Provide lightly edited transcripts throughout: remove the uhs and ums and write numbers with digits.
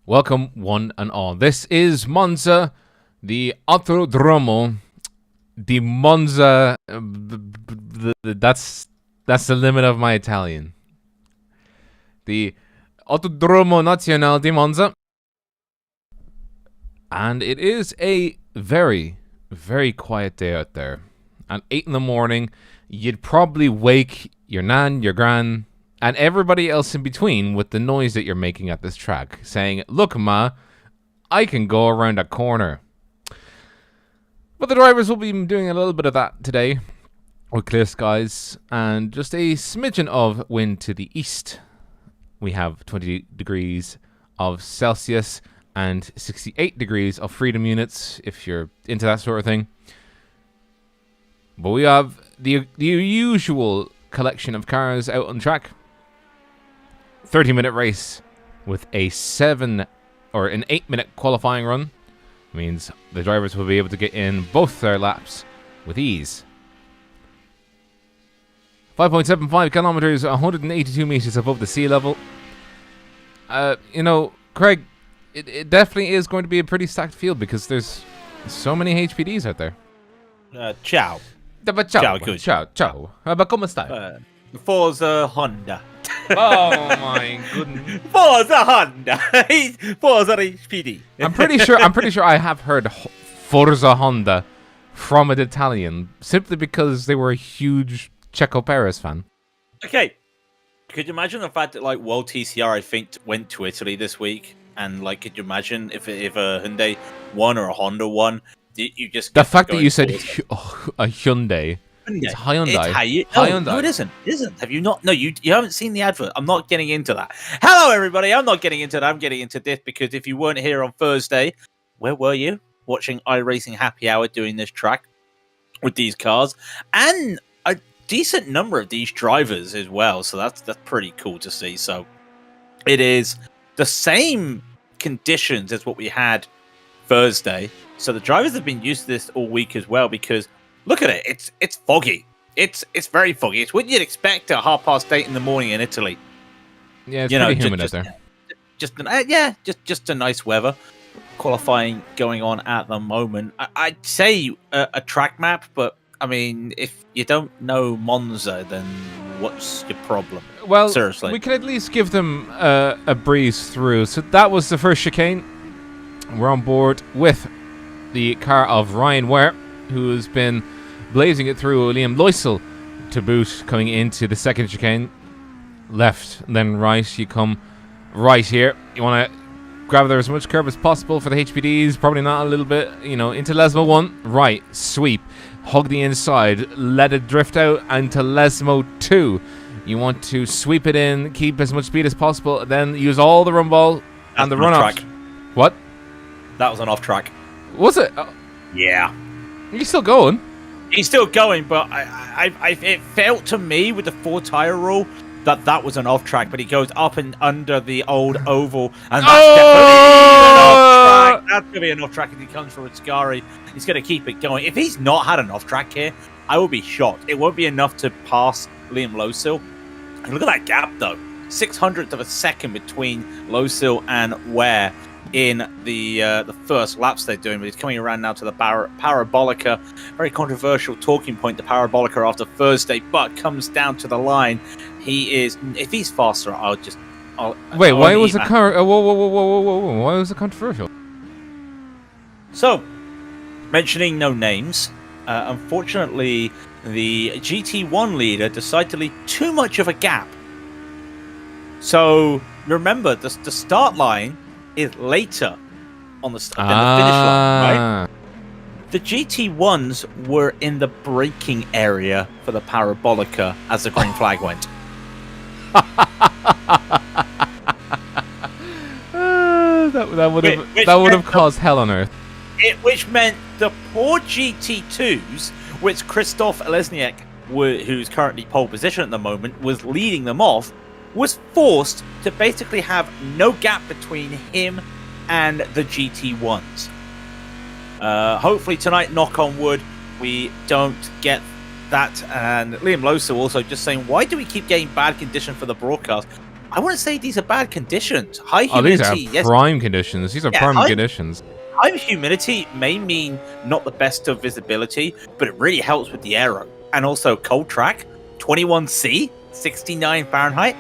Welcome, one and all. This is Monza, the Autodromo, the Monza. That's the limit of my Italian. The Autodromo Nazionale di Monza, and it is a very, very quiet day out there. At 8 in the morning, you'd probably wake your nan, your gran, and everybody else in between with the noise that you're making at this track, saying, "Look, ma, I can go around a corner." But the drivers will be doing a little bit of that today, with clear skies and just a smidgen of wind to the east. We have 20 degrees of Celsius and 68 degrees of freedom units, if you're into that sort of thing. But we have the usual collection of cars out on track. 30-minute race with an 8-minute qualifying run means the drivers will be able to get in both their laps with ease. 5.75 kilometers, 182 meters above the sea level. Craig, it definitely is going to be a pretty stacked field because there's so many HPDs out there. Ciao. Ciao. Ma come stai? Forza Honda. Oh my goodness. Forza Honda. Forza HPD. I'm pretty sure I have heard Forza Honda from an Italian simply because they were a huge Checo Perez fan. Okay. Could you imagine the fact that World TCR I think went to Italy this week, and could you imagine if a Hyundai won or a Honda won? You just the fact that you said a Hyundai. It's Hyundai. Hyundai. No, it isn't. It isn't. Have you not? No, you haven't seen the advert. I'm not getting into that. Hello, everybody. I'm not getting into that. I'm getting into this because if you weren't here on Thursday, where were you? Watching iRacing Happy Hour doing this track with these cars and a decent number of these drivers as well. So that's pretty cool to see. So it is the same conditions as what we had Thursday. So the drivers have been used to this all week as well because look at it. It's foggy. It's very foggy. It's what you'd expect at 8:30 in the morning in Italy. Yeah, it's pretty humid out there. Just a nice weather. Qualifying going on at the moment. I'd say a track map, but I mean, if you don't know Monza, then what's your problem? Well, seriously, we can at least give them a breeze through. So that was the first chicane. We're on board with the car of Ryan Ware, who has been blazing it through Liam Loisel to boot, coming into the second chicane. Left, then right. You come right here. You want to grab there as much curb as possible for the HPDs. Probably not a little bit, into Lesmo 1. Right, sweep. Hug the inside. Let it drift out into Lesmo 2. You want to sweep it in, keep as much speed as possible, then use all the run ball and the run off. What? That was an off track. Was it? Yeah. He's still going. He's still going, but it felt to me with the 4-tire rule that was an off track, but he goes up and under the old oval, and that's definitely an off track. That's going to be an off track if he comes from Ascari. He's going to keep it going. If he's not had an off track here, I will be shocked. It won't be enough to pass Liam Loisel. And look at that gap, though. 600th of a second between Loisel and Ware in the first laps they're doing, but he's coming around now to the Parabolica. Very controversial talking point, the Parabolica after Thursday, but comes down to the line. He is, if he's faster, wait, why was the car? Whoa! Why was it controversial? So, mentioning no names, unfortunately, the GT1 leader decided to leave too much of a gap. So remember, the start line is later on than the finish line, right? The GT1s were in the braking area for the Parabolica as the green flag went. that would have caused hell on earth. Which meant the poor GT2s, which Christoph Lesniak, who's currently pole position at the moment, was leading them off, was forced to basically have no gap between him and the GT1s. Hopefully tonight, knock on wood, we don't get that. And Liam Loso also just saying, why do we keep getting bad condition for the broadcast? I wouldn't say these are bad conditions. High humidity, these are prime conditions. These are prime conditions. High humidity may mean not the best of visibility, but it really helps with the aero. And also cold track, 21C, 69 Fahrenheit.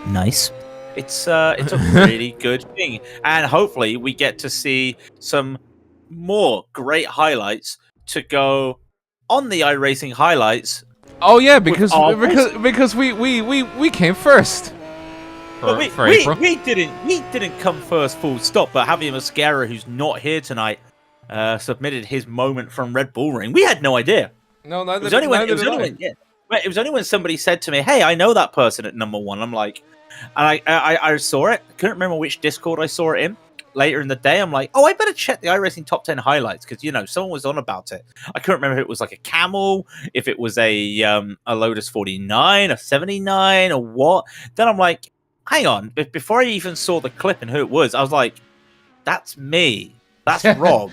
Nice. It's a really good thing. And hopefully we get to see some more great highlights to go on the iRacing highlights. Oh yeah, because we came first. We didn't come first, full stop. But Javier Mascara, who's not here tonight, submitted his moment from Red Bull Ring. We had no idea. No, it was only when somebody said to me, "Hey, I know that person at number one." I'm like, and I saw it. I couldn't remember which Discord I saw it in. Later in the day, I'm like, oh, I better check the iRacing top 10 highlights because someone was on about it. I couldn't remember if it was like a Camel, if it was a Lotus 49, a 79, or what. Then I'm like, hang on. Before I even saw the clip and who it was, I was like, that's me. That's Rob.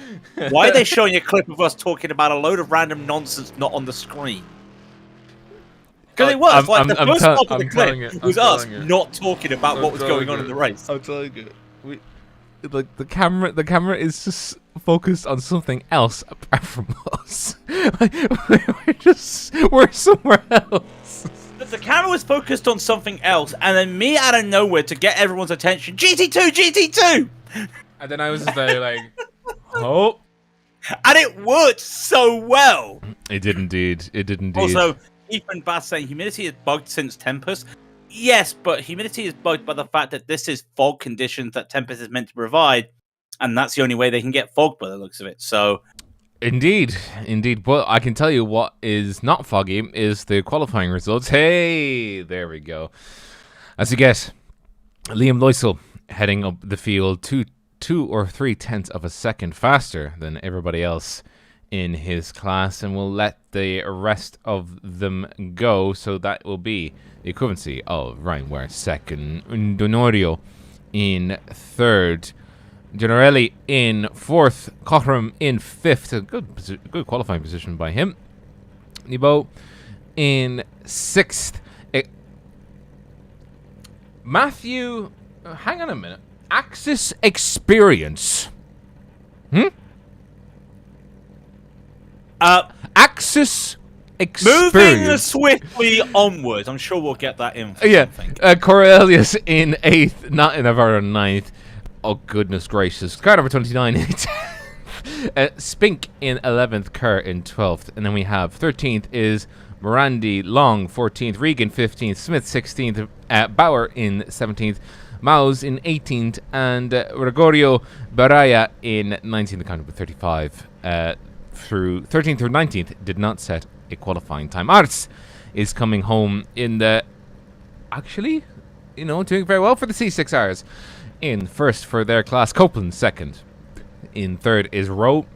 Why are they showing a clip of us talking about a load of random nonsense not on the screen? Because it was the first part of the clip was us not talking about what was going on in the race. I'm telling you. Like the camera is just focused on something else apart from us. We're somewhere else. The camera was focused on something else, and then me out of nowhere to get everyone's attention. GT2. And then I was just there like, oh. And it worked so well. It did indeed. Also, Ethan Bass saying humidity is bugged since Tempest. Yes, but humidity is bugged by the fact that this is fog conditions that Tempest is meant to provide, and that's the only way they can get fog by the looks of it. So, indeed. But I can tell you what is not foggy is the qualifying results. Hey, there we go. As you guess, Liam Loisel heading up the field 2 or 3 tenths of a second faster than everybody else in his class, and we'll let the rest of them go. So that will be the equivalency of Ryan Ware second, Donorio in third, Generelli in fourth, Cochram in fifth. A good qualifying position by him. Nebo in sixth. Matthew, hang on a minute. Axis Experience. Axis Experience. Moving swiftly onwards. I'm sure we'll get that in. Cornelius in 8th, not in Navarro 9th. Oh, goodness gracious. Car number 29 in 10th. Spink in 11th, Kerr in 12th. And then we have 13th is Morandi, Long 14th, Regan 15th, Smith 16th, Bauer in 17th, Maus in 18th, and Gregorio Baraya in 19th, the count with 35. Through 13th through 19th did not set a qualifying time. Arts is coming home in the doing very well for the C6Rs. In first for their class, Copeland second. In third is Rowe.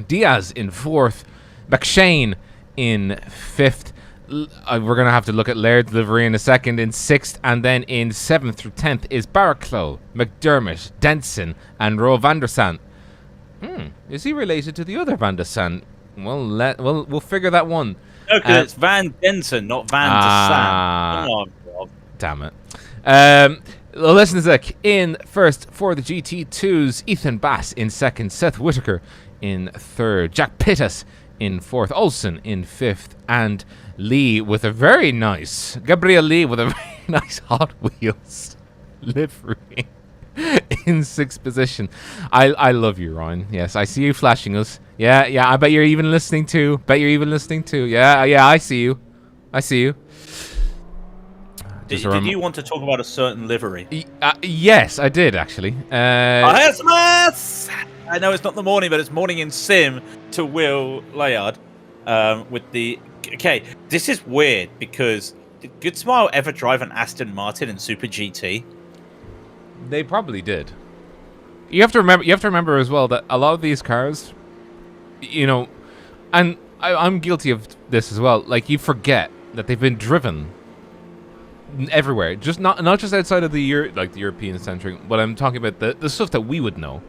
Diaz in fourth. McShane in fifth. We're going to have to look at Laird's livery in a second. In sixth, and then in 7th through 10th is Barraclough, McDermott, Denson, and Ro van der Sant. Is he related to the other Van der Sant? Well, we'll figure that one. No, because it's Van Denson, not Van der Sant. Come on, Rob. Damn it. Lesniak in first for the GT2s. Ethan Bass in second. Seth Whitaker in third. Jack Pittas in fourth. Olsen in fifth. And Lee with a very nice... Gabriel Lee with a very nice Hot Wheels livery in sixth position. I love you, Ryan. Yes, I see you flashing us. Yeah, I bet you're even listening too. Yeah, I see you. Did you want to talk about a certain livery? Yes, I did actually. Christmas! I know it's not the morning, but it's morning in sim to Will Layard. With the... Okay, this is weird because did Good Smile ever drive an Aston Martin in Super GT? They probably did. You have to remember as well that a lot of these cars, and I'm guilty of this as well. Like, you forget that they've been driven everywhere. Just not just outside of the European centric, but I'm talking about the stuff that we would know,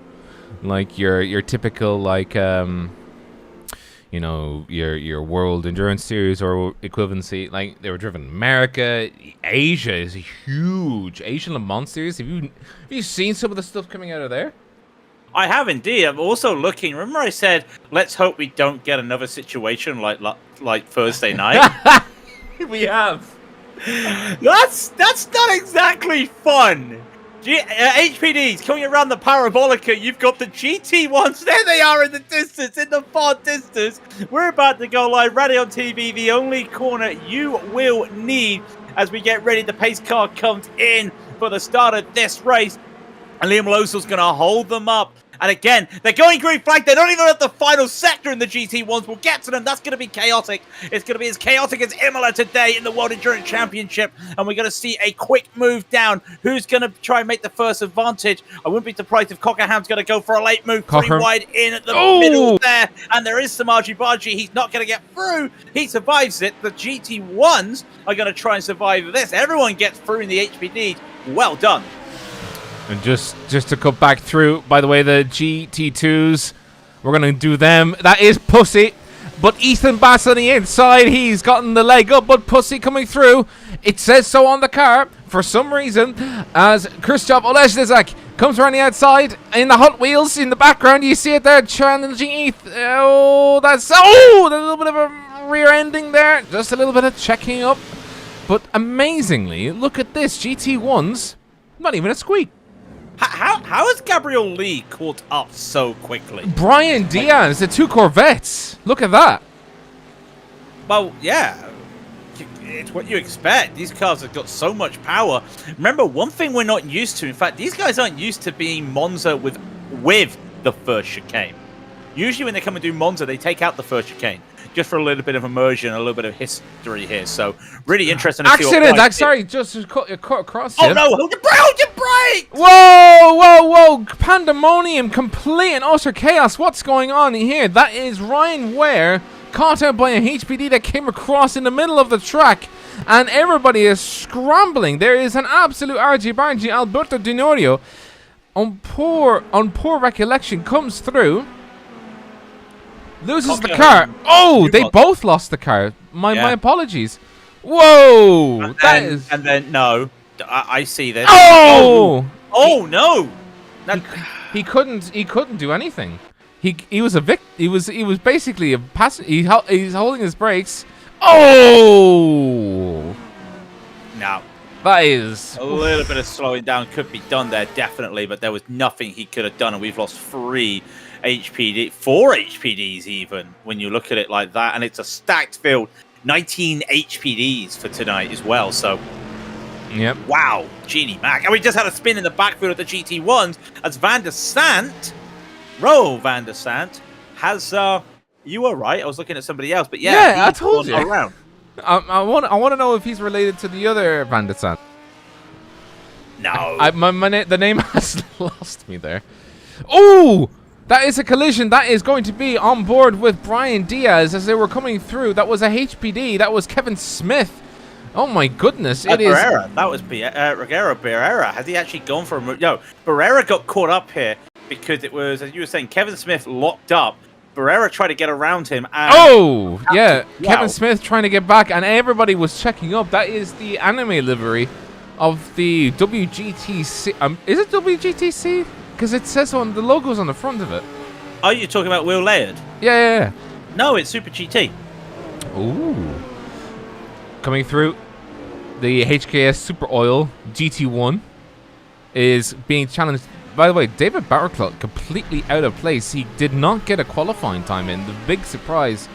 like your typical like you know, your World Endurance Series or equivalency. Like they were driven in America. Asia is huge. Asian Le Mans Series. Have you seen some of the stuff coming out of there? I have indeed. I'm also looking. Remember, I said, let's hope we don't get another situation like Thursday night. We have. That's not exactly fun. HPDs coming around the Parabolica. You've got the GT1s. There they are in the distance, in the far distance. We're about to go live. Raidillon TV, the only corner you will need as we get ready. The pace car comes in for the start of this race. And Liam Losel's going to hold them up. And again, they're going green flag. They don't even have the final sector in the GT1s. We'll get to them. That's going to be chaotic. It's going to be as chaotic as Imola today in the World Endurance Championship. And we're going to see a quick move down. Who's going to try and make the first advantage? I wouldn't be surprised if Cockerham's going to go for a late move. Pretty wide in at the middle there. And there is some argy-bargy. He's not going to get through. He survives it. The GT1s are going to try and survive this. Everyone gets through in the HPDs. Well done. And just to cut back through, by the way, the GT2s, we're going to do them. That is Pussy. But Ethan Bass on the inside, he's gotten the leg up, but Pussy coming through. It says so on the car, for some reason, as Krzysztof Oleśniak comes around the outside in the Hot Wheels. In the background, you see it there, challenging Eth. Oh, that's a little bit of a rear ending there. Just a little bit of checking up. But amazingly, look at this, GT1s, not even a squeak. How has Gabriel Lee caught up so quickly? Brian Diaz, the two Corvettes. Look at that. Well, yeah. It's what you expect. These cars have got so much power. Remember, one thing we're not used to, in fact, these guys aren't used to being Monza with the first chicane. Usually when they come and do Monza, they take out the first chicane. Just for a little bit of immersion, a little bit of history here. So, really interesting to see what Accident! Sorry, just cut across you. Oh, no! Hold your brake! Whoa! Pandemonium, complete and utter chaos. What's going on here? That is Ryan Ware, caught out by a HPD that came across in the middle of the track. And everybody is scrambling. There is an absolute argy-bargy. Alberto Di Norio, on poor recollection, comes through. Loses the car. Oh, they both lost the car. My apologies. Whoa! And then no, I see this. Oh! Oh no! He couldn't do anything. He was a he was basically a passenger. He's holding his brakes. Oh! No. That is a little bit of slowing down could be done there, definitely, but there was nothing he could have done, and we've lost 4 HPDs even, when you look at it like that, and it's a stacked field. 19 HPDs for tonight as well, so yep. Wow, Genie Mac. And we just had a spin in the backfield of the GT1s as Van der Sant, has you were right, I was looking at somebody else, but yeah, I told you. Around. I want to know if he's related to the other Van der Sant. No. The name has lost me there. Oh! That is a collision. That is going to be on board with Brian Diaz as they were coming through. That was a HPD. That was Kevin Smith. Oh my goodness. It is. Barrera. That was Rogero Barrera. Has he actually gone for a... No, Barrera got caught up here because it was, as you were saying, Kevin Smith locked up. Barrera tried to get around him. And yeah. Wow. Kevin Smith trying to get back, and everybody was checking up. That is the anime livery of the WGTC. Is it WGTC? Because it says on the logo's on the front of it. Are you talking about Will Laird? Yeah. No, it's Super GT. Ooh. Coming through, the HKS Super Oil GT1 is being challenged. By the way, David Barclay completely out of place. He did not get a qualifying time in. The big surprise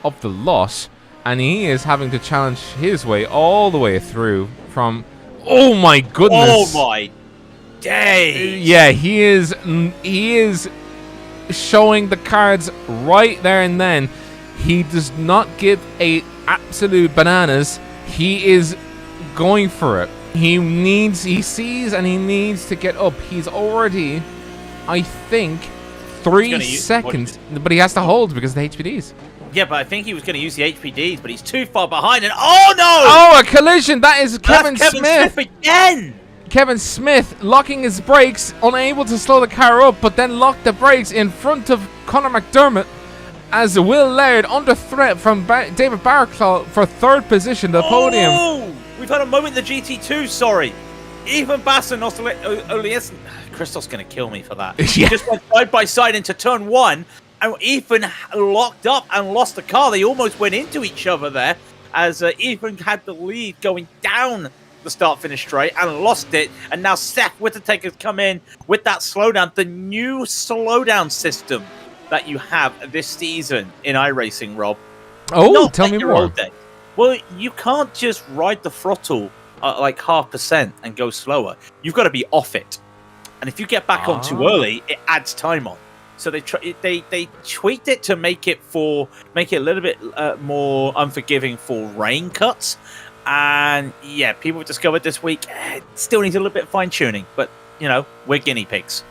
of the loss. And he is having to challenge his way all the way through from... Oh my goodness. Oh my days. Yeah, he is showing the cards right there and then. He does not give a absolute bananas. He is going for it. He sees and he needs to get up. He's already, I think, 3 seconds, but he has to hold because of the HPDs. Yeah, but I think he was going to use the HPDs, but he's too far behind. And oh no! Oh, a collision! That is Kevin That's Kevin Smith. Smith again. Kevin Smith locking his brakes, unable to slow the car up, but then locked the brakes in front of Conor McDermott as Will Laird under threat from David Barclay for third position, the podium. Oh, we've had a moment in the GT2. Sorry, Ethan Bass and Oliesen. Christoph's going to kill me for that. Yeah. He just went side by side into turn 1, and Ethan locked up and lost the car. They almost went into each other there as Ethan had the lead going down the start-finish straight and lost it. And now Seth Whittaker's come in with that slowdown, the new slowdown system that you have this season in iRacing, Rob. Oh, Not tell like me your more. old days. Well, you can't just ride the throttle like 0.5% and go slower. You've got to be off it. And if you get back on too early, it adds time on. So they tweaked it to make it a little bit more unforgiving for rain cuts. And yeah, people have discovered this week it still needs a little bit of fine tuning. But you know, we're guinea pigs.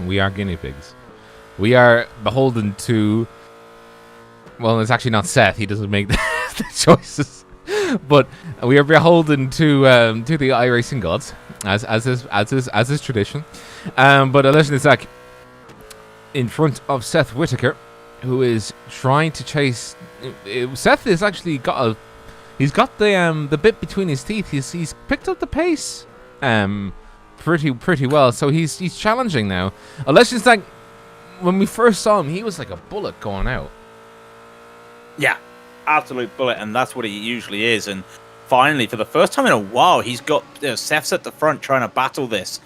We are guinea pigs. We are beholden to. Well, it's actually not Seth. He doesn't make the choices. But we are beholden to the iRacing gods, as is tradition. But listen, it's like in front of Seth Whittaker, who is trying to chase. Seth has actually got he's got the bit between his teeth. He's picked up the pace pretty well. So he's challenging now. Unless it's like when we first saw him, he was like a bullet going out. Yeah, absolute bullet, and that's what he usually is. And finally, for the first time in a while, he's got Seth's at the front trying to battle this.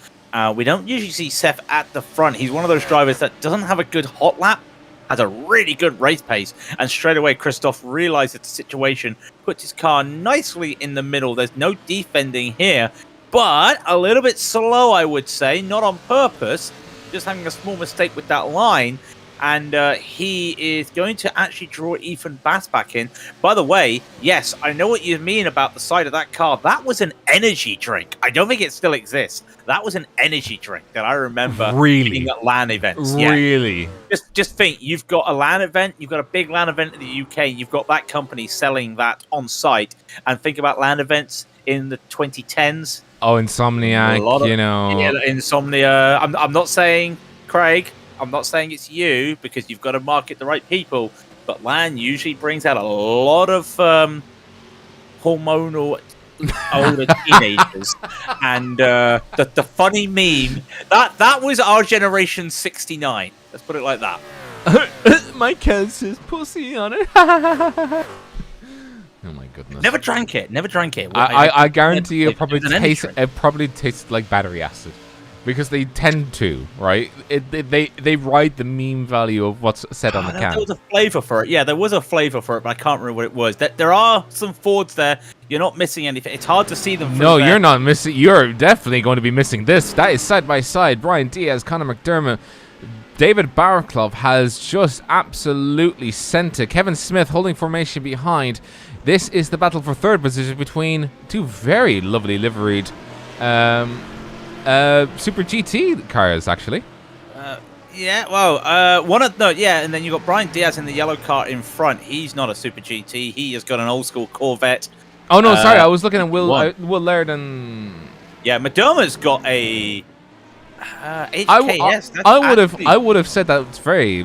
We don't usually see Seth at the front. He's one of those drivers that doesn't have a good hot lap, has a really good race pace, and straight away Christoph realizes the situation, puts his car nicely in the middle. There's no defending here, but a little bit slow, I would say, not on purpose, just having a small mistake with that line. And he is going to actually draw Ethan Bass back in. By the way, yes, I know what you mean about the side of that car. That was an energy drink. I don't think it still exists. That was an energy drink that I remember being at LAN events. Really? Yeah. Just think, you've got a LAN event, you've got a big LAN event in the UK, you've got that company selling that on site. And think about LAN events in the 2010s. Oh, Insomniac, you know. Yeah, Insomnia. I'm not saying, Craig, I'm not saying it's you, because you've got to market the right people, but LAN usually brings out a lot of hormonal older teenagers. And the funny meme, that was our generation 69. Let's put it like that. My cat says pussy on it. Oh my goodness. Never drank it. I guarantee you it probably tastes tastes like battery acid. Because they tend to, right? They ride the meme value of what's said on the can. There was a flavor for it. Yeah, there was a flavor for it, but I can't remember what it was. There are some Fords there. You're not missing anything. It's hard to see them. No, you're not missing. You're definitely going to be missing this. That is side by side. Brian Diaz, Conor McDermott, David Barclay has just absolutely sent it. Kevin Smith holding formation behind. This is the battle for third position between two very lovely liveried Super GT cars, actually. And then you got Brian Diaz in the yellow car in front. He's not a Super GT. He has got an old school Corvette. Oh no, sorry, I was looking at Will Laird and. Yeah, McDermott's got a HKS. I would have said that it's very.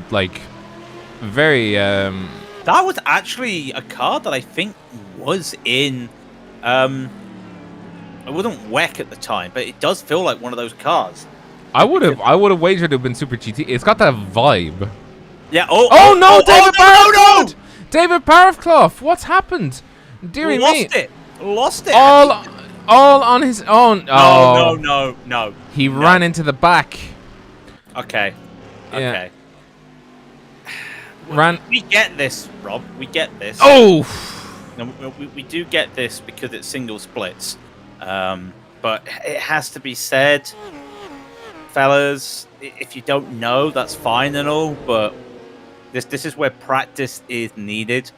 That was actually a car that I think was in. It wasn't WEC at the time, but it does feel like one of those cars. I would have wagered it would have been Super GT. It's got that vibe. Yeah. David Barclay! David Barclay! What's happened? Dearie me. Lost it. All on his own. Oh. No. He ran into the back. Okay. Yeah. We get this, Rob. We get this. Oh. No, we do get this because it's single splits. But it has to be said, fellas, if you don't know, that's fine and all, but this is where practice is needed.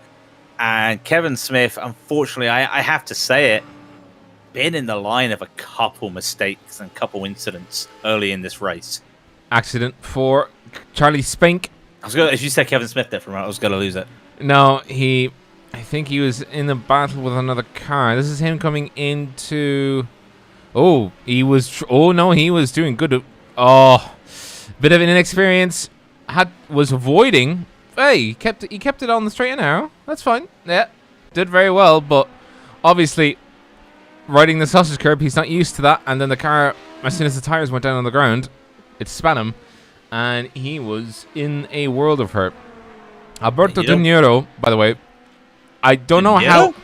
And Kevin Smith, unfortunately, I have to say it, been in the line of a couple mistakes and couple incidents early in this race. Accident for Charlie Spink. If you said Kevin Smith there for a moment, I was going to lose it. No, I think he was in a battle with another car. This is him coming into. Oh, he was. Oh no, he was doing good. Oh, bit of an inexperience. Was avoiding. Hey, he kept it on the straight and narrow. That's fine. Yeah, did very well. But obviously, riding the sausage curb, he's not used to that. And then the car, as soon as the tires went down on the ground, it span him, and he was in a world of hurt. Alberto De Niro, by the way, I don't know how.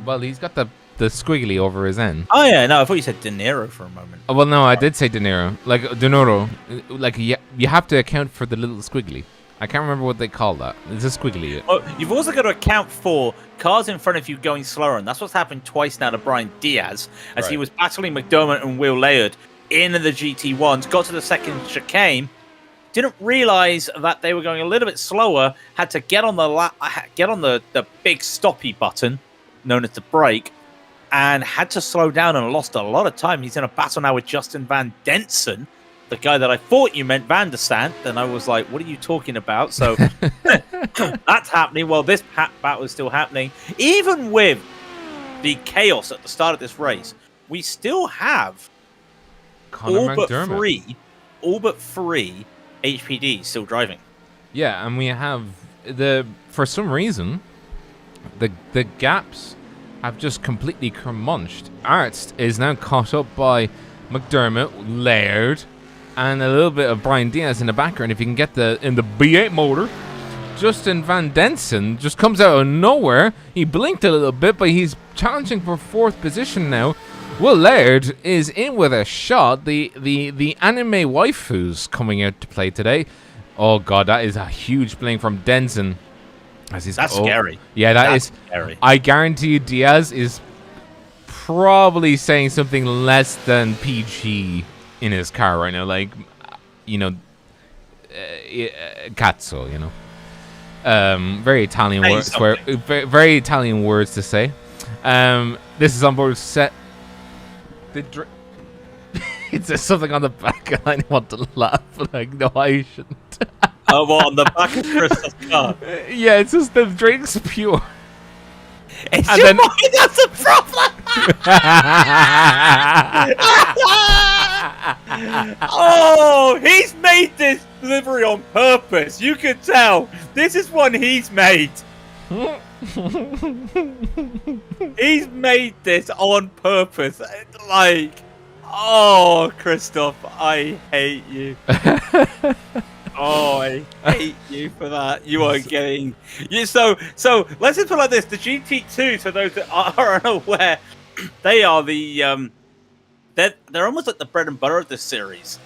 Well, he's got the squiggly over his end. Oh yeah, no, I thought you said De Niro for a moment. Oh, well, no, I did say De Niro, like De Niro, like you have to account for the little squiggly. I can't remember what they call that. It's a squiggly. Oh, you've also got to account for cars in front of you going slower, and that's what's happened twice now to Brian Diaz, as he was battling McDermott and Will Laird in the GT1s, got to the second chicane, didn't realize that they were going a little bit slower, had to get on the big stoppy button, known as the brake, and had to slow down and lost a lot of time. He's in a battle now with Justin Van Densen, the guy that I thought you meant Van der Sant, and I was like, what are you talking about? So that's happening. Well, this battle is still happening. Even with the chaos at the start of this race, we still have all but three HPD still driving. Yeah, and we have for some reason the gaps have just completely curmunched. Arzt is now caught up by McDermott, Laird, and a little bit of Brian Diaz in the background. If you can get in the B8 motor, Justin Van Densen just comes out of nowhere. He blinked a little bit, but he's challenging for 4th position now. Will Laird is in with a shot. The anime waifus coming out to play today. Oh god, that is a huge blink from Denson. That's scary. Yeah, that's scary. I guarantee you Diaz is probably saying something less than PG in his car right now. Like, cazzo, very Italian words. Very Italian words to say. This is on board set. It says something on the back, and I want to laugh, but like, no, I shouldn't. Oh, well, on the back of Chris's car? Yeah, it says the drink's pure. It's and your then... mind that's a problem! Oh, he's made this delivery on purpose. You can tell. This is one he's made. He's made this on purpose. Like, oh, Christoph, I hate you. Oh, I hate you for that. You are getting... So let's just put it like this. The GT2, for those that are unaware, they are the... They're almost like the bread and butter of this series.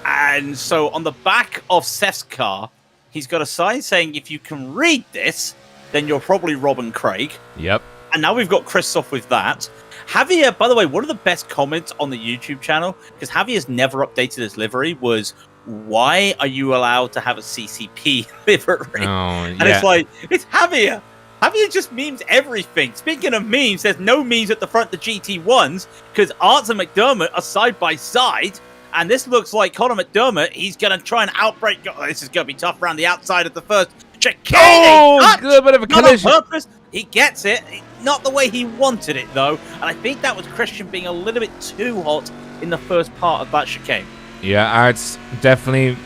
And so on the back of Seth's car, he's got a sign saying, if you can read this, then you're probably Rob and Craig. Yep. And now we've got Christoph with that. Javier, by the way, one of the best comments on the YouTube channel, because Javier's never updated his livery, was, why are you allowed to have a CCP livery? Oh, and it's like, it's Javier. Javier just memes everything. Speaking of memes, there's no memes at the front of the GT1s, because Arzt and McDermott are side by side. And this looks like Conor McDermott. He's going to try and outbreak. Oh, this is going to be tough around the outside of the first chicane. Oh, a bit of a collision. Not on purpose. He gets it. Not the way he wanted it, though. And I think that was Christian being a little bit too hot in the first part of that chicane. Yeah, Arzt definitely.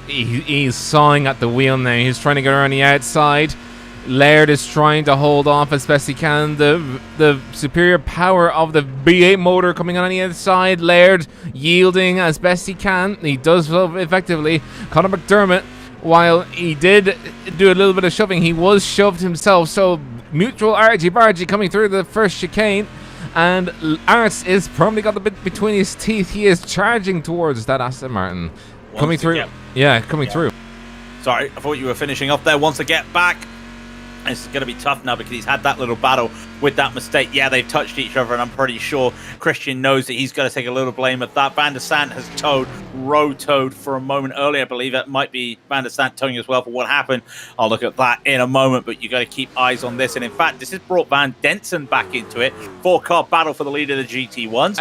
He's sawing at the wheel now. He's trying to get around the outside. Laird is trying to hold off as best he can. The superior power of the B8 motor coming on the inside. Laird yielding as best he can. He does so effectively. Conor McDermott, while he did do a little bit of shoving, he was shoved himself. So mutual argy-bargy coming through the first chicane. And Arzt is probably got the bit between his teeth. He is charging towards that Aston Martin. Coming through. Yeah, coming through. Sorry, I thought you were finishing off there. Wants to get back. It's going to be tough now because he's had that little battle with that mistake. Yeah, they've touched each other, and I'm pretty sure Christian knows that he's going to take a little blame of that. Van der Sant has row-towed for a moment earlier. I believe that might be Van der Sant towing as well for what happened. I'll look at that in a moment, but you got to keep eyes on this. And in fact, this has brought Van Densen back into it. 4-car battle for the lead of the GT1s.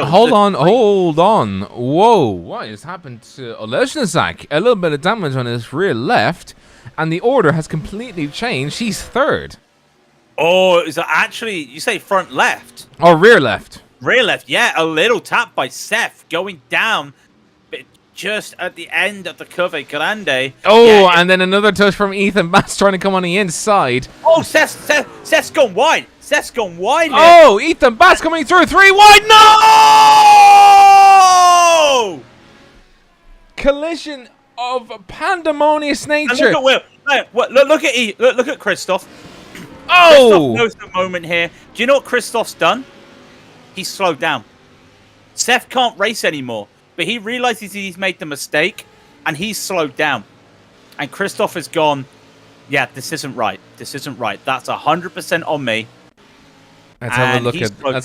Hold on. Whoa, what has happened to Olesnizak? A little bit of damage on his rear left. and the order has completely changed. He's third. Oh, is that actually, you say front left? Or rear left. Rear left, yeah. A little tap by Seth going down, but just at the end of the Curve Grande. Oh, yeah, and then another touch from Ethan Bass trying to come on the inside. Oh, Seth's gone wide. Seth's gone wide here. Oh, Ethan Bass coming through. 3 wide. No! Collision of pandemonious nature. And look at Will. Look at Christoph. Oh! Christoph knows the moment here. Do you know what Christoph's done? He's slowed down. Seth can't race anymore, but he realizes he's made the mistake, and he's slowed down. And Christoph has gone, yeah, this isn't right. This isn't right. That's 100% on me. Let's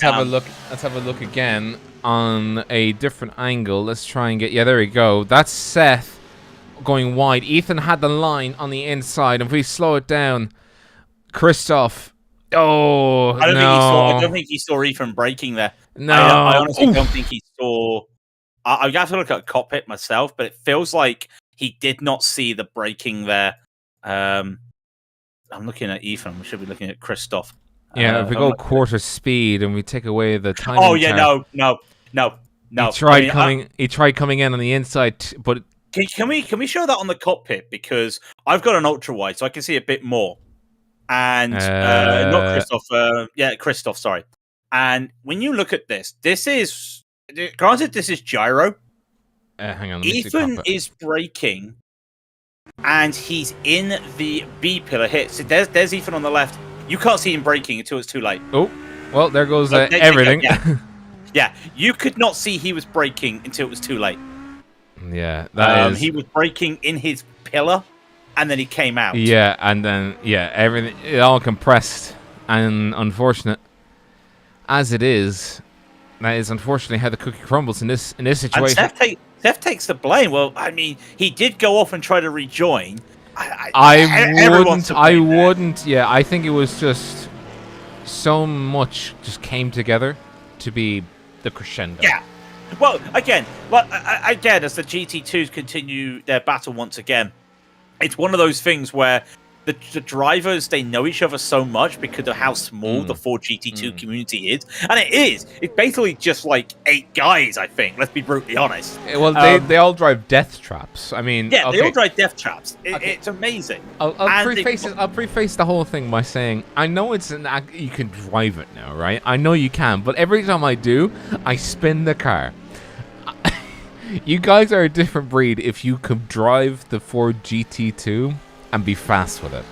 have a look again on a different angle. Let's try and get. Yeah, there we go. That's Seth going wide. Ethan had the line on the inside, and if we slow it down, Christoph. Oh, I don't think he saw Ethan braking there. No, I honestly don't think he saw. I have to look at a cockpit myself, but it feels like he did not see the braking there. I'm looking at Ethan. We should be looking at Christoph. Yeah, if we go quarter speed and we take away the timing. Oh yeah, no. He tried coming in on the inside, but can we show that on the cockpit, because I've got an ultra wide, so I can see a bit more. And not Christoph. Christoph. Sorry. And when you look at this is granted this is gyro. Hang on. Ethan is braking, and he's in the B pillar here. So there's Ethan on the left. You can't see him braking until it's too late. Oh, well, there goes everything. Yeah, you could not see he was braking until it was too late. Yeah, that is. He was braking in his pillar, and then he came out. Yeah, and then everything, it all compressed, and unfortunate as it is, that is unfortunately how the cookie crumbles in this situation. And Seth takes the blame. Well, I mean, he did go off and try to rejoin. I wouldn't. Yeah, I think it was just so much just came together to be the crescendo. Yeah. Well, again, as the GT2s continue their battle once again, it's one of those things where the drivers, they know each other so much because of how small the Ford GT2 community is. And it's basically just like 8 guys, I think. Let's be brutally honest. Well, they all drive death traps. I mean, yeah, they all drive death traps. It's amazing. I'll preface the whole thing by saying, I know you can drive it now, right? I know you can, but every time I do, I spin the car. You guys are a different breed if you could drive the Ford GT2 and be fast with it.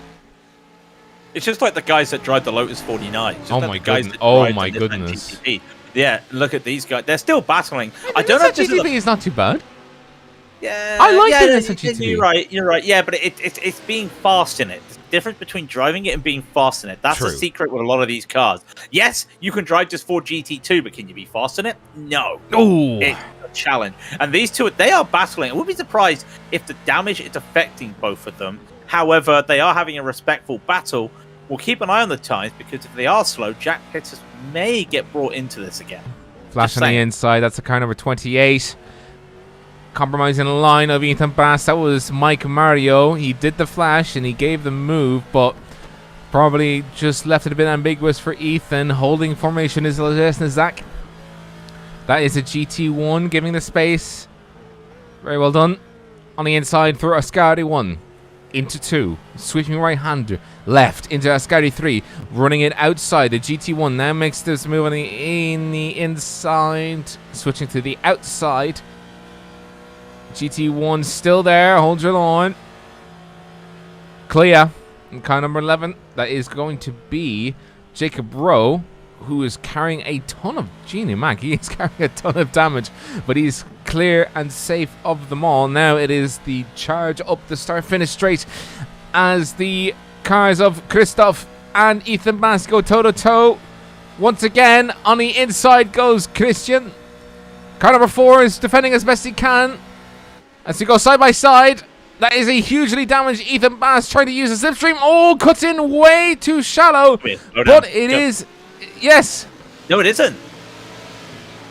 It's just like the guys that drive the Lotus 49. Oh my goodness. GTP. Yeah, look at these guys. They're still battling. I don't know. GTP is not too bad. Yeah, I like the Nissan GTP. You're right. Yeah, but it's being fast in it. There's a difference between driving it and being fast in it. That's the secret with a lot of these cars. Yes, you can drive just Ford GT2, but can you be fast in it? No. Oh. It's a challenge. And these two, they are battling. I wouldn't be surprised if the damage is affecting both of them. However, they are having a respectful battle. We'll keep an eye on the times, because if they are slow, Jack Pitts may get brought into this again. Flash on the inside. That's the car number 28. Compromising the line of Ethan Bass. That was Mike Mario. He did the flash and he gave the move, but probably just left it a bit ambiguous for Ethan. Holding formation is Zach. That is a GT1 giving the space. Very well done. On the inside through Ascari 1. Into 2, switching right-hander, left into Ascari 3, running it outside. The GT1 now makes this move on the inside, switching to the outside. GT1 still there, hold your line. Clear. And car number 11, that is going to be Jacob Rowe, who is carrying a ton of Genie Mac. He is carrying a ton of damage, but he's clear and safe of them all. Now it is the charge up the start-finish straight as the cars of Christoph and Ethan Bass go toe-to-toe. Once again, on the inside goes Christian. Car number 4 is defending as best he can as they go side by side. That is a hugely damaged Ethan Bass trying to use a slipstream. Oh, cuts in way too shallow, but it is... Yes. No, it isn't.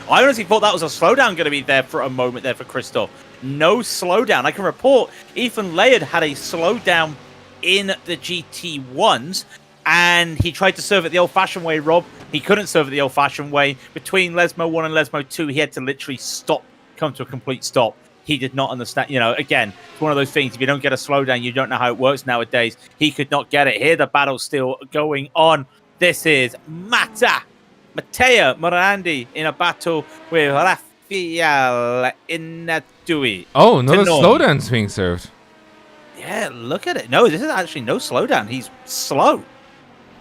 I honestly thought that was a slowdown going to be there for a moment there for Christoph. No slowdown. I can report Ethan Layard had a slowdown in the GT1s, and he tried to serve it the old-fashioned way, Rob. He couldn't serve it the old-fashioned way. Between Lesmo 1 and Lesmo 2, he had to literally come to a complete stop. He did not understand. Again, it's one of those things. If you don't get a slowdown, you don't know how it works nowadays. He could not get it. Here, the battle's still going on. This is Matteo Morandi in a battle with Rafael Inatui. Oh, no, the slowdown's being served. Yeah, look at it. No, this is actually no slowdown. He's slow.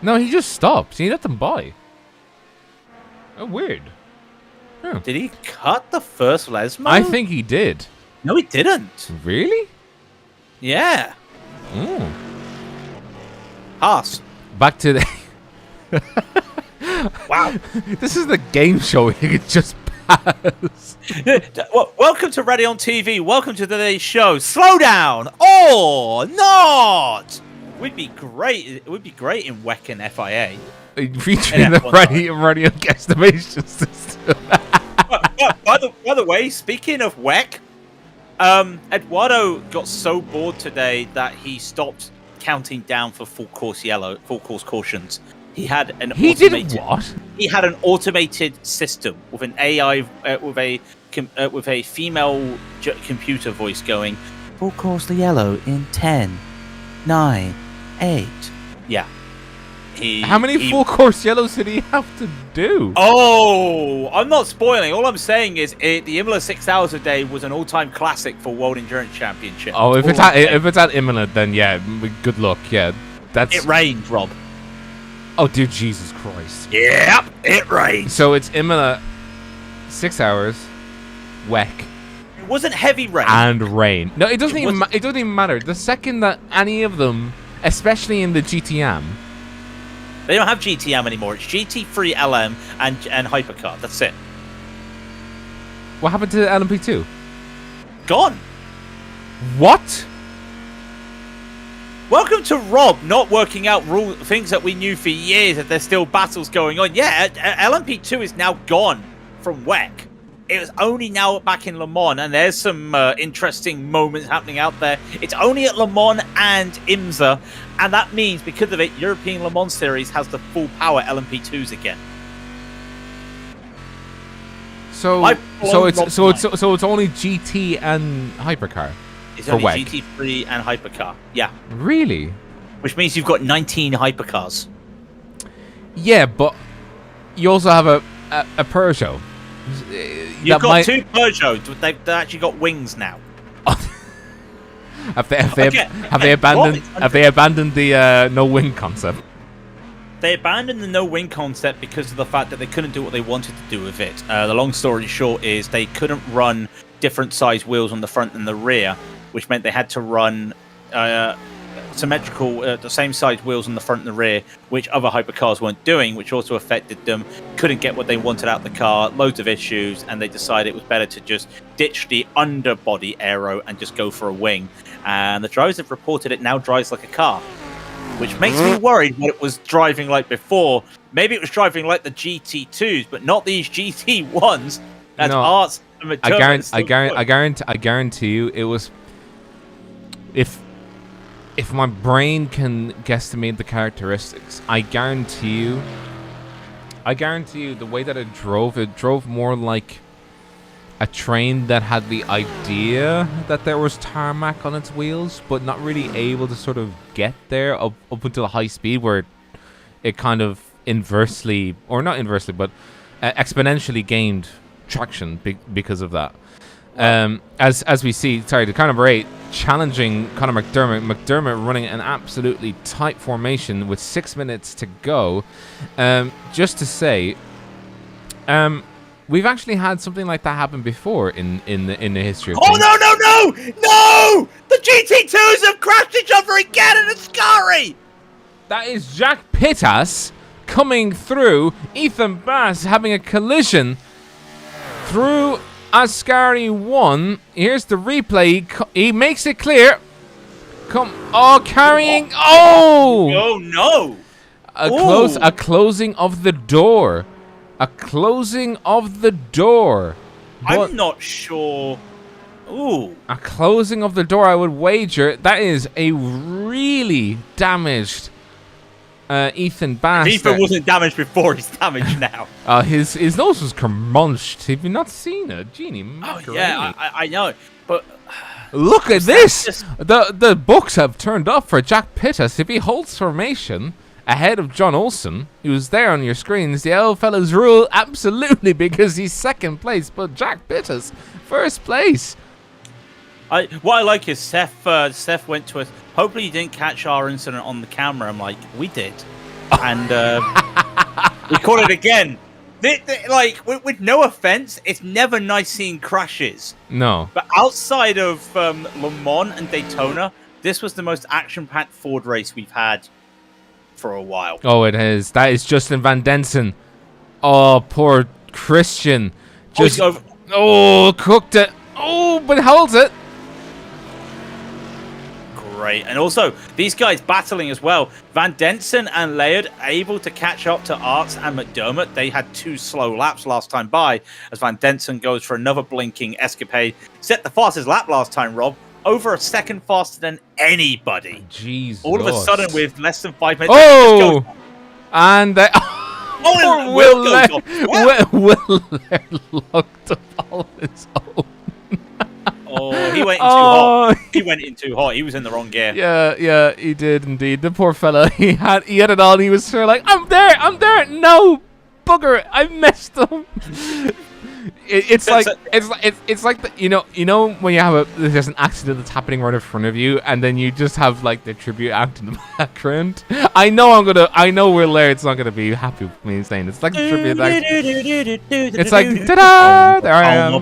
No, he just stopped. He let them by. Oh, weird. Huh. Did he cut the first Lesmo? I think he did. No, he didn't. Really? Yeah. Mm. Pass. Back to the... Wow. This is the game show. You could just pass. Well, welcome to Raidillon TV. Welcome to today's show. Slow down or not. We'd be great. It would be great in WEC and FIA. Featuring the radio guesstimation system. by the way, speaking of WEC, Eduardo got so bored today that he stopped counting down for full course cautions. He had an did what? He had an automated system with an AI with a female computer voice going full course yellow in 10, 9, 8. Yeah. How many full course yellows did he have to do? Oh, I'm not spoiling. All I'm saying is the Imola 6 hours a day was an all-time classic for World Endurance Championship. Oh, if it's at Imola, then yeah, good luck. Yeah, it rained, Rob. Oh, dude, Jesus Christ. Yep, it rained. So it's Imola, 6 hours, WEC. It wasn't heavy rain. And rain. No, it doesn't even matter. The second that any of them, especially in the GTM. They don't have GTM anymore. It's GT3 LM and Hypercar. That's it. What happened to LMP2? Gone. What? Welcome to Rob not working out things that we knew for years, that there's still battles going on. Yeah, LMP2 is now gone from WEC. It was only now back in Le Mans, and there's some interesting moments happening out there. It's only at Le Mans and IMSA, and that means because of it, European Le Mans Series has the full power LMP2s again. So it's only GT and Hypercar. It's only GT3 and Hypercar. Yeah. Really? Which means you've got 19 Hypercars. Yeah, but you also have a Peugeot. You've got two Peugeots. They've actually got wings now. Have they abandoned the no wing concept? They abandoned the no wing concept because of the fact that they couldn't do what they wanted to do with it. The long story short is they couldn't run different size wheels on the front and the rear, which meant they had to run symmetrical, the same size wheels on the front and the rear, which other hypercars weren't doing, which also affected them. Couldn't get what they wanted out of the car, loads of issues, and they decided it was better to just ditch the underbody aero and just go for a wing. And the drivers have reported it now drives like a car, which makes me worried what it was driving like before. Maybe it was driving like the GT2s, but not these GT1s. That's arts. I guarantee you, it was. If my brain can guesstimate the characteristics, I guarantee you the way that it drove more like a train that had the idea that there was tarmac on its wheels, but not really able to sort of get there up until a high speed where it kind of inversely, or not inversely, but exponentially gained traction because of that. As we see, the car number 8 challenging Conor McDermott. McDermott running an absolutely tight formation with 6 minutes to go. Just to say, we've actually had something like that happen before in the history of things. No! The GT2s have crashed each other again in Ascari! That is Jack Pittas coming through. Ethan Bass having a collision through Ascari 1. Here's the replay. He makes it clear. Carrying. Oh no! A closing of the door. A closing of the door. I'm not sure. Ooh. A closing of the door, I would wager. That is a really damaged Ethan Bass. If Ethan wasn't damaged before, he's damaged now. His nose was curmunched. Have you not seen it? Genie macaroni. Oh, yeah, I know. But look at this. The books have turned up for Jack Pittas. If he holds formation ahead of John Olsen, who's there on your screens, the old fellas rule absolutely because he's second place, but Jack Pittas first place. What I like is Seth went to us. Hopefully you didn't catch our incident on the camera. I'm like, we did, and we caught it again. Like, with no offense, it's never nice seeing crashes. No. But outside of Le Mans and Daytona, this was the most action-packed Ford race we've had for a while. Oh, it is. That is Justin Van Densen. Oh, poor Christian. Just cooked it. Oh, but holds it. Great. And also, these guys battling as well. Van Densen and Laird able to catch up to Arts and McDermott. They had 2 slow laps last time by, as Van Densen goes for another blinking escapade. Set the fastest lap last time, Rob. Over a second faster than anybody. Jeez. All of a sudden, with less than 5 minutes. Oh! And they... Oh, Will Laird looked up on his own. Oh, he went in too hot. He went in too hot. He was in the wrong gear. Yeah, he did indeed. The poor fella, he had it all. He was sort of like, I'm there. No, bugger, I messed up. It's like the, you know when you have there's an accident that's happening right in front of you, and then you just have like the tribute act in the background. I know Will Laird's not gonna be happy with me saying it's like the tribute act. It's like ta-da! There I am.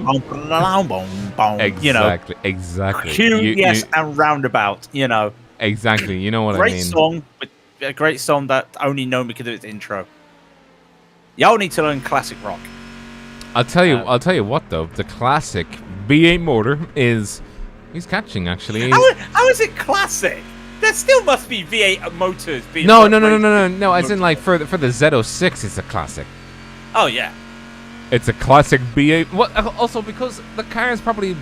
Exactly. Yes, and roundabout. Exactly. You know what I mean. Great song, but a great song that only known because of its intro. Y'all need to learn classic rock. I'll tell you what though, the classic V8 motor he's catching actually. How is it classic? There still must be V8 motors being No, as in like for the Z06 it's a classic. Oh yeah. It's a classic V8. What also because the car is probably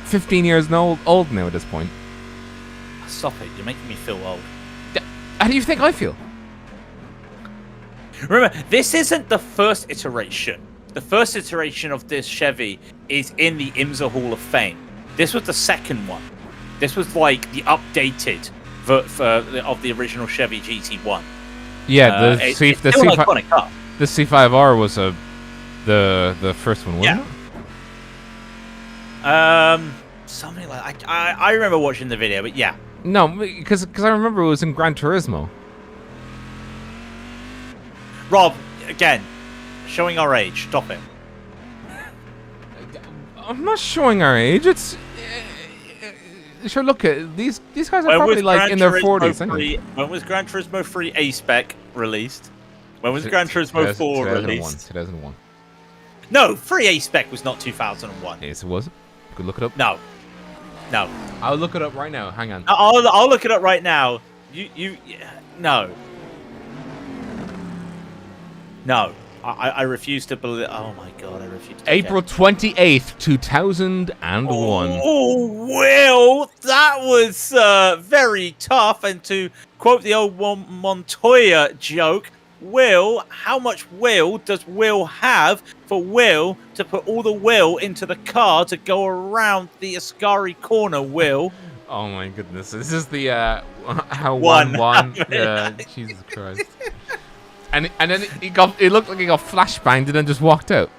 15 years old now at this point. Stop it, you're making me feel old. How do you think I feel? Remember, this isn't the first iteration. The first iteration of this Chevy is in the IMSA Hall of Fame. This was the second one. This was like the updated of the original Chevy GT1. Yeah, the the C5R was the first one, wasn't it? Something like I remember watching the video, but yeah. No, because I remember it was in Gran Turismo. Rob, again. Showing our age. Stop it. I'm not showing our age. It's sure. Look at these guys are probably like in their 40s. When was Gran Turismo 3 A-Spec released? When was Gran Turismo 4 released? 2001. No, 3 A-Spec was not 2001. Yes, it was. You could look it up. No. I'll look it up right now. Hang on. I'll look it up right now. No. I refuse to believe. Oh my god, I refuse. April 28th, 2001. Oh, Will, that was very tough. And to quote the old Montoya joke, Will, how much will does Will have for Will to put all the will into the car to go around the Ascari corner, Will? Oh my goodness, this is the how one. Yeah, Jesus Christ. And then it looked like he got flashbanged and then just walked out.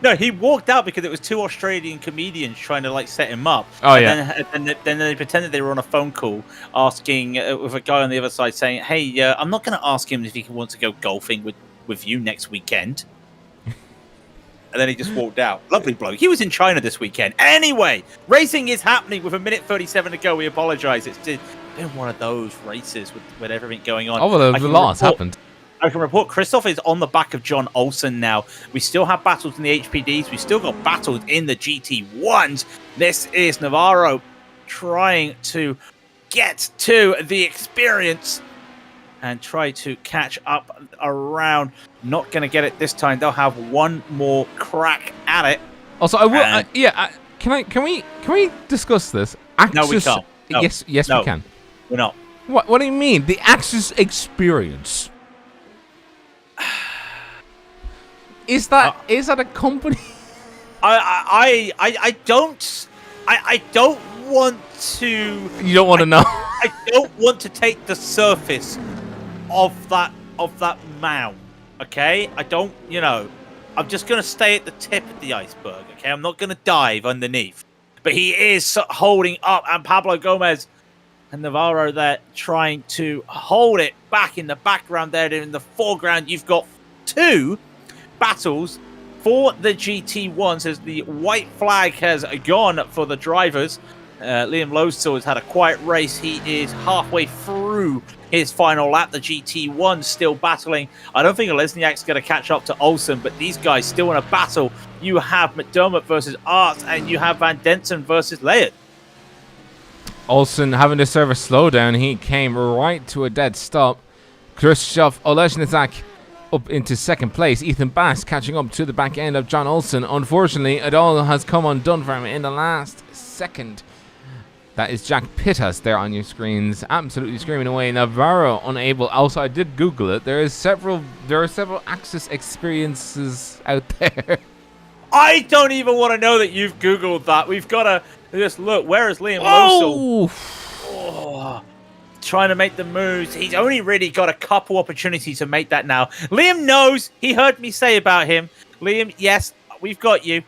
No, he walked out because it was 2 Australian comedians trying to like set him up. Oh yeah. Then they pretended they were on a phone call, asking with a guy on the other side saying, "Hey, I'm not going to ask him if he wants to go golfing with you next weekend." And then he just walked out. Lovely bloke. He was in China this weekend. Anyway, racing is happening with 1:37 to go. We apologise. It's been one of those races with everything going on. Oh, well, the loss happened. I can report Christoph is on the back of John Olsen now. We still have battles in the HPDs. We still got battles in the GT1s. This is Navarro trying to get to the experience and try to catch up around. Not going to get it this time. They'll have one more crack at it. Also, I will. Can Can we discuss this? No, we can't. No. Yes, No. we can. We're not. What do you mean? The Axis experience. Is that a company? I don't want to. You don't want to know. I don't want to take the surface of that mound. Okay, I don't. I'm just gonna stay at the tip of the iceberg. Okay, I'm not gonna dive underneath. But he is holding up, and Pablo Gomez and Navarro there trying to hold it back in the background there. In the foreground, you've got two battles for the GT1s as the white flag has gone for the drivers. Liam Lowsell has had a quiet race. He is halfway through his final lap. The GT1 still battling. I don't think Lesniak's going to catch up to Olsen, but these guys still in a battle. You have McDermott versus Art, and you have Van Densen versus Laird. Olsen having to serve a slowdown. He came right to a dead stop. Krzysztof Olesniak up into second place. Ethan Bass catching up to the back end of John Olsen. Unfortunately, it all has come undone for him in the last second. That is Jack Pittas there on your screens, absolutely screaming away. Navarro unable. Also, I did Google it. There are several Axis experiences out there. I don't even want to know that you've Googled that. We've got to just look. Where is Liam Lowsell? Oh, trying to make the moves. He's only really got a couple opportunities to make that now. Liam knows. He heard me say about him. Liam, yes, we've got you.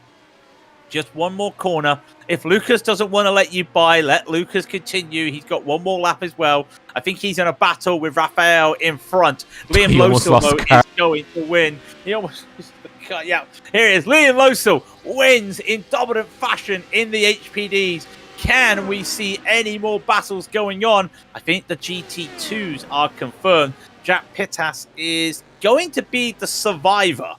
Just one more corner. If Lucas doesn't want to let you by, let Lucas continue. He's got one more lap as well. I think he's in a battle with Rafael in front. Liam Lowsell, though, is going to win. He almost missed the cut. Yeah, here it is. Liam Lowsell wins in dominant fashion in the HPDs. Can we see any more battles going on? I think the GT2s are confirmed. Jack Pittas is going to be the survivor.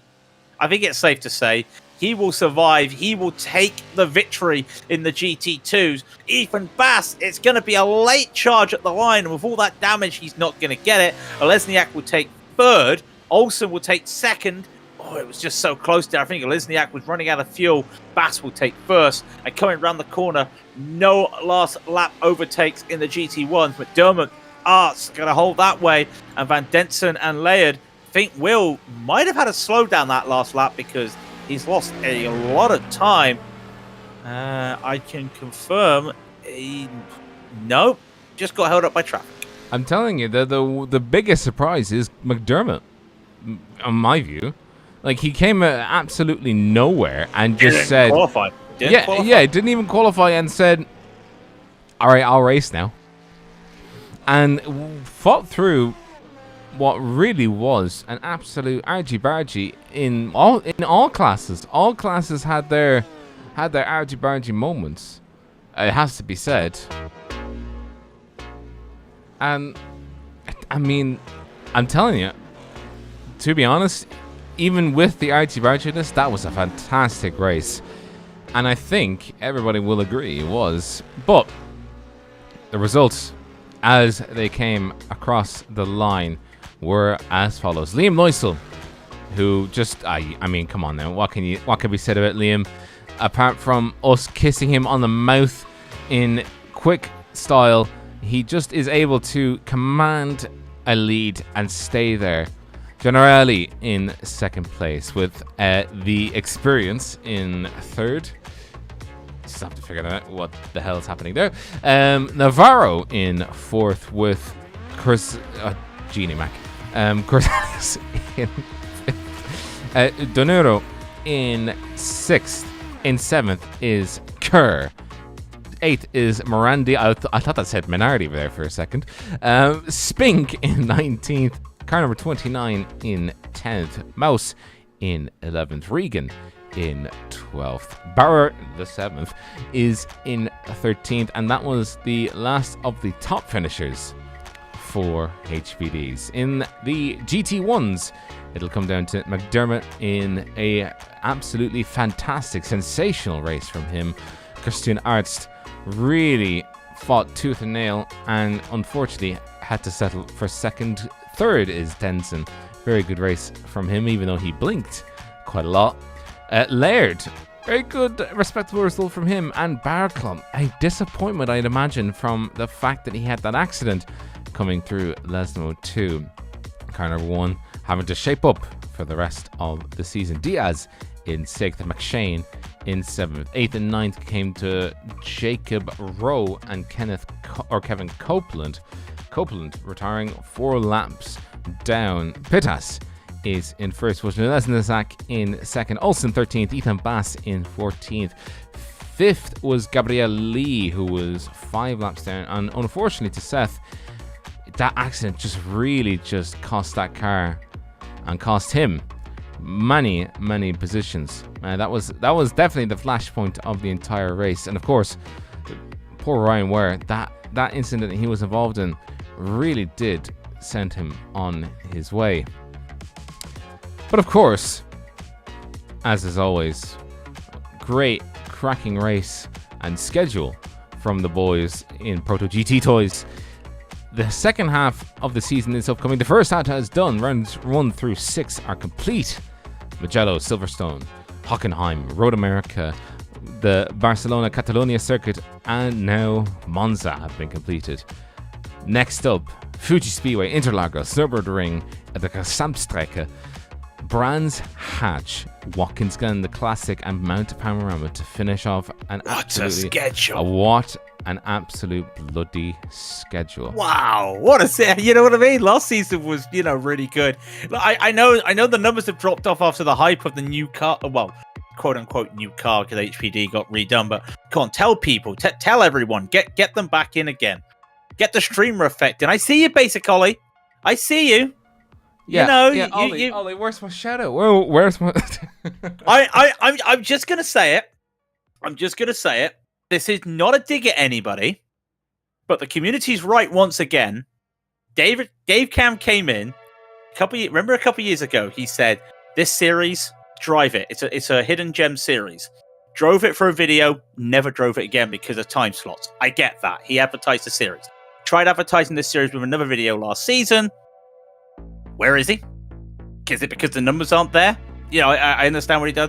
I think it's safe to say. He will survive. He will take the victory in the GT2s. Ethan Bass, it's going to be a late charge at the line. And with all that damage, he's not going to get it. Lesniak will take third. Olsen will take second. Oh, it was just so close there. I think Lesniak was running out of fuel. Bass will take first. And coming around the corner, no last lap overtakes in the GT1s. McDermott, Art's going to hold that way. And Van Densen and Laird, I think Will might have had a slow down that last lap because he's lost a lot of time. I can confirm. Nope. Just got held up by traffic. I'm telling you, the biggest surprise is McDermott, on my view. Like, he came out absolutely nowhere and just said... Qualify. Didn't even qualify and said, all right, I'll race now. And fought through what really was an absolute argy-bargy in all classes. All classes had their argy-bargy moments. It has to be said. And I mean, I'm telling you, to be honest, even with the argy-barginess, that was a fantastic race. And I think everybody will agree it was. But the results as they came across the line were as follows. Liam Lowsell, who just, I mean, come on now. What can be said about Liam? Apart from us kissing him on the mouth in quick style, he just is able to command a lead and stay there. Generali in second place with the experience in third. Just have to figure out what the hell is happening there. Navarro in fourth with Chris Genie Mac. Cortez in fifth. Donero in sixth. In seventh is Kerr. Eighth is Morandi. I thought that said Minardi there for a second. Spink in 19th. Car number 29 in 10th. Mouse in 11th. Regan in 12th. Barrer, the 7th, is in 13th. And that was the last of the top finishers for HPDs. In the GT1s, it'll come down to McDermott in a absolutely fantastic, sensational race from him. Christian Arzt really fought tooth and nail and unfortunately had to settle for second. Third is Denson. Very good race from him, even though he blinked quite a lot. Laird Very good, respectable result from him. And Barclay, a disappointment, I'd imagine, from the fact that he had that accident coming through Lesmo 2. Car number 1 having to shape up for the rest of the season. Diaz in 6th, McShane in 7th. 8th and 9th came to Jacob Rowe and Kevin Copeland. Copeland retiring 4 laps down. Pittas is in 1st, Lesnazak in 2nd, Olsen 13th, Ethan Bass in 14th. 5th was Gabriel Lee, who was 5 laps down, and unfortunately to Seth, that accident really cost that car and cost him many positions. That was definitely the flashpoint of the entire race. And of course, poor Ryan Ware, that incident he was involved in really did send him on his way. But of course, as is always, great cracking race and schedule from the boys in Proto-GT Toys. The second half of the season is upcoming. The first half is done. Rounds 1 through 6 are complete. Mugello, Silverstone, Hockenheim, Road America, the Barcelona Catalonia circuit, and now Monza have been completed. Next up, Fuji Speedway, Interlagos, Nürburgring, the Gesamtstrecke, Brands Hatch, Watkins Glen, the Classic, and Mount Panorama to finish off an an absolute bloody schedule. Wow, you know what I mean? Last season was, really good. I know the numbers have dropped off after the hype of the new car, well, quote unquote new car, because HPD got redone. But come on, tell people, tell everyone, get them back in again, get the streamer effect. And I see you, Basic Ollie. I see you. Yeah, Ollie, where's my shadow? Where's my? I'm just gonna say it. This is not a dig at anybody, but the community's right once again. Dave Cam came in remember a couple years ago. He said, "This series, drive it. It's a hidden gem series." Drove it for a video, never drove it again because of time slots. I get that. He advertised the series. Tried advertising this series with another video last season. Where is he? Is it because the numbers aren't there? I understand what he does.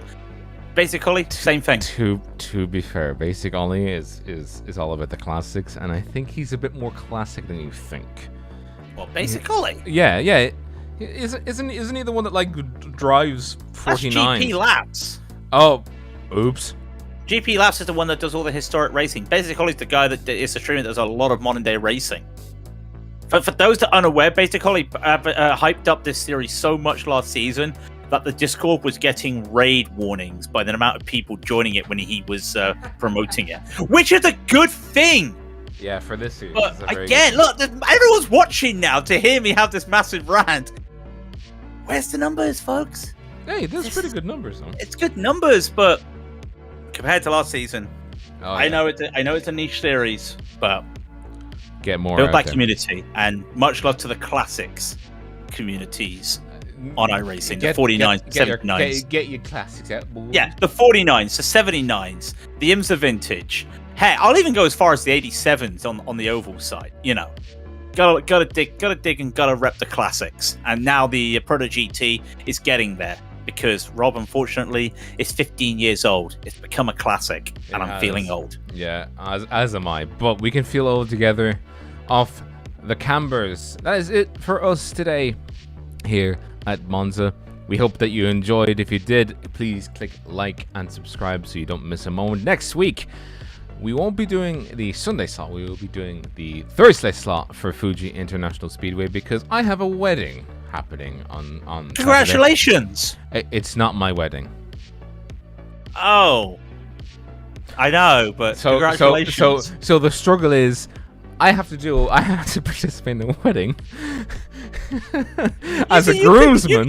Basic Ollie, same thing. To be fair, Basic Ollie is all about the classics, and I think he's a bit more classic than you think. Well, Basic Ollie? Yeah. Isn't he the one that drives 49? That's GP Laps. Oh, oops. GP Laps is the one that does all the historic racing. Basic Ollie's the guy that is the streamer that does a lot of modern day racing. For those that are unaware, Basic Ollie hyped up this series so much last season that the Discord was getting raid warnings by the amount of people joining it when he was promoting it, which is a good thing. Yeah, for this series. But again, look, everyone's watching now to hear me have this massive rant. Where's the numbers, folks? Hey, there's pretty good numbers, though. It's good numbers, but compared to last season, I know it's a niche series, but get more build that there. Community, and much love to the classics communities on iRacing, the 49s, 79s. Get your classics out. Yeah, the 49s, the 79s, the IMSA Vintage. Hey, I'll even go as far as the 87s on the oval side. Gotta dig and gotta rep the classics. And now the Proto-GT is getting there because Rob, unfortunately, is 15 years old. It's become a classic, and I'm feeling old. Yeah, as am I. But we can feel old together off the Cambers. That is it for us today here at Monza. We hope that you enjoyed. If you did, please click like and subscribe so you don't miss a moment. Next week, we won't be doing the Sunday slot. We will be doing the Thursday slot for Fuji International Speedway because I have a wedding happening on Congratulations! Saturday. It's not my wedding. Oh, I know, but congratulations. So the struggle is, I have to participate in the wedding as a groomsman.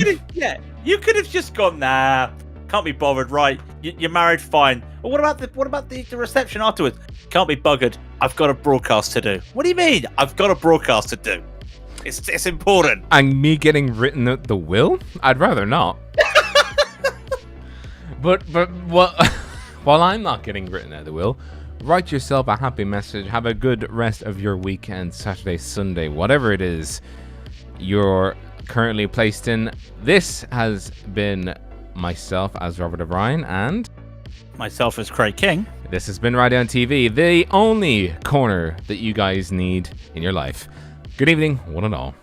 You could have just gone, nah, can't be bothered. Right, you're married, fine. But what about the reception afterwards? Can't be buggered. I've got a broadcast to do. What do you mean? I've got a broadcast to do. It's important. And me getting written out the will? I'd rather not. but what? While I'm not getting written out the will, write yourself a happy message. Have a good rest of your weekend, Saturday, Sunday, whatever it is you're currently placed in. This has been myself as Robert O'Brien and Myself as Craig King. This has been Raidillon TV, the only corner that you guys need in your life. Good evening, one and all.